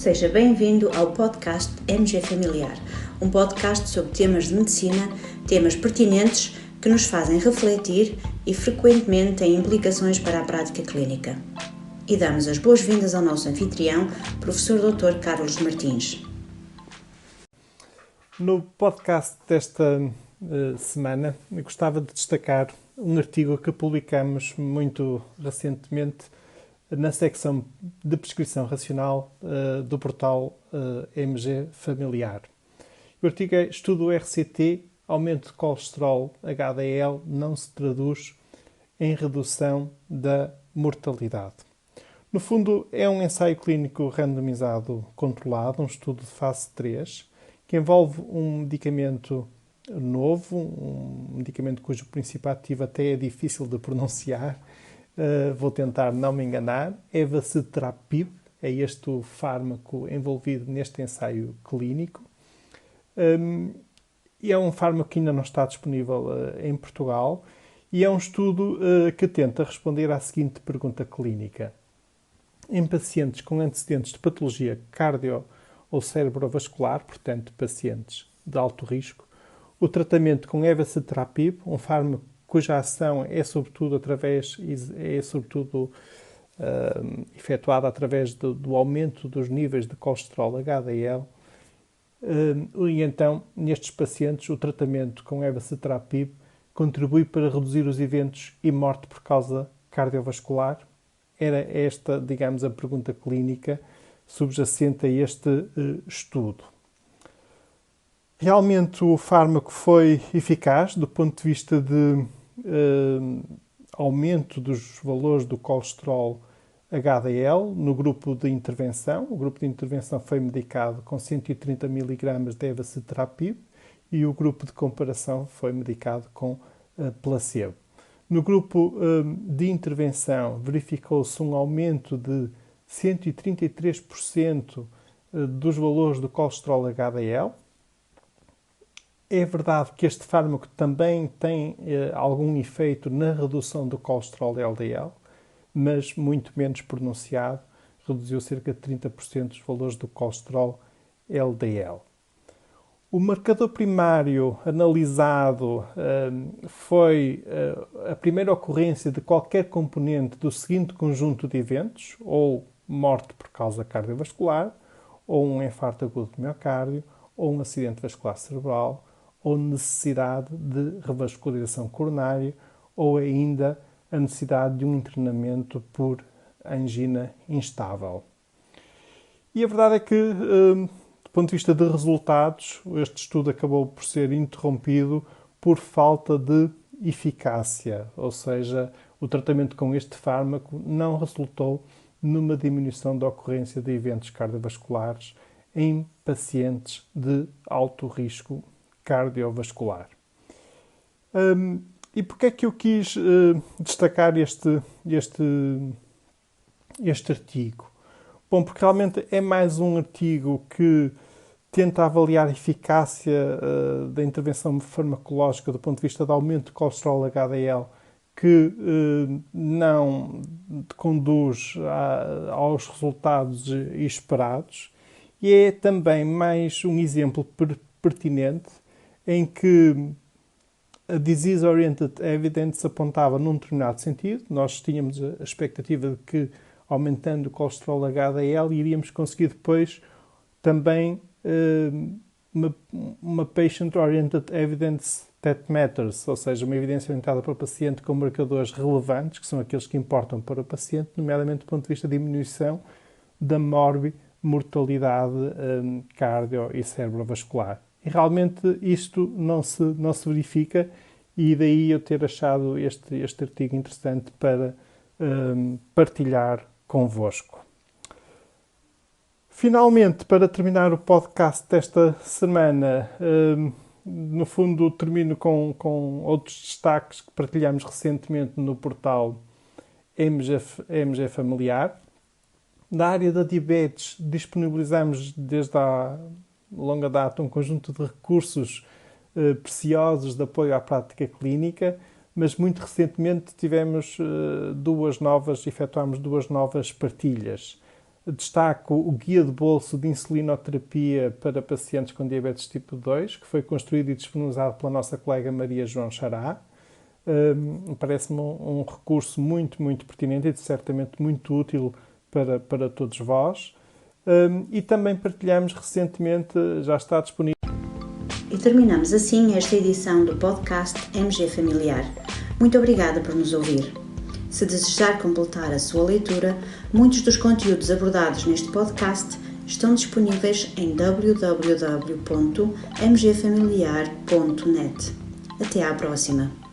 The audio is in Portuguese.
Seja bem-vindo ao podcast MG Familiar, um podcast sobre temas de medicina, temas pertinentes que nos fazem refletir e frequentemente têm implicações para a prática clínica. E damos as boas-vindas ao nosso anfitrião, Professor Dr. Carlos Martins. No podcast desta semana, eu gostava de destacar um artigo que publicamos muito recentemente na secção de prescrição racional do portal MG Familiar. O artigo é: estudo RCT, aumento de colesterol HDL não se traduz em redução da mortalidade. No fundo, é um ensaio clínico randomizado controlado, um estudo de fase 3, que envolve um medicamento novo, um medicamento cujo princípio ativo até é difícil de pronunciar. Vou tentar não me enganar. Evacetrapib, é este o fármaco envolvido neste ensaio clínico. E é um fármaco que ainda não está disponível em Portugal e é um estudo que tenta responder à seguinte pergunta clínica. Em pacientes com antecedentes de patologia cardio ou cerebrovascular, portanto pacientes de alto risco, o tratamento com evacetrapib, um fármaco cuja ação é sobretudo efetuada através do aumento dos níveis de colesterol HDL, e então nestes pacientes o tratamento com evacetrapib contribui para reduzir os eventos e morte por causa cardiovascular. Era esta, digamos, a pergunta clínica subjacente a este estudo. Realmente o fármaco foi eficaz do ponto de vista de aumento dos valores do colesterol HDL no grupo de intervenção. O grupo de intervenção foi medicado com 130 mg de evacetrapib e o grupo de comparação foi medicado com placebo. No grupo de intervenção verificou-se um aumento de 133% dos valores do colesterol HDL. É verdade que este fármaco também tem algum efeito na redução do colesterol LDL, mas muito menos pronunciado, reduziu cerca de 30% dos valores do colesterol LDL. O marcador primário analisado foi a primeira ocorrência de qualquer componente do seguinte conjunto de eventos, ou morte por causa cardiovascular, ou um infarto agudo do miocárdio, ou um acidente vascular cerebral, ou necessidade de revascularização coronária, ou ainda a necessidade de um internamento por angina instável. E a verdade é que, do ponto de vista de resultados, este estudo acabou por ser interrompido por falta de eficácia, ou seja, o tratamento com este fármaco não resultou numa diminuição da ocorrência de eventos cardiovasculares em pacientes de alto risco cardiovascular. E porquê é que eu quis destacar este artigo? Bom, porque realmente é mais um artigo que tenta avaliar a eficácia da intervenção farmacológica do ponto de vista de aumento de colesterol HDL, que não conduz aos resultados esperados. E é também mais um exemplo pertinente em que a Disease-Oriented Evidence apontava num determinado sentido. Nós tínhamos a expectativa de que, aumentando o colesterol HDL, iríamos conseguir depois também uma Patient-Oriented Evidence that Matters, ou seja, uma evidência orientada para o paciente com marcadores relevantes, que são aqueles que importam para o paciente, nomeadamente do ponto de vista de diminuição da mortalidade cardio e cerebrovascular. E realmente isto não se verifica, e daí eu ter achado este artigo interessante para partilhar convosco. Finalmente, para terminar o podcast desta semana, no fundo termino com outros destaques que partilhamos recentemente no portal MG Familiar. Na área da diabetes, disponibilizamos desde há longa data um conjunto de recursos preciosos de apoio à prática clínica, mas muito recentemente efetuámos duas novas partilhas. Destaco o Guia de Bolso de Insulinoterapia para pacientes com diabetes tipo 2, que foi construído e disponibilizado pela nossa colega Maria João Xará. Parece-me um recurso muito, muito pertinente e certamente muito útil para todos vós. E também partilhamos recentemente, já está disponível. E terminamos assim esta edição do podcast MG Familiar. Muito obrigada por nos ouvir. Se desejar completar a sua leitura, muitos dos conteúdos abordados neste podcast estão disponíveis em www.mgfamiliar.net. Até à próxima!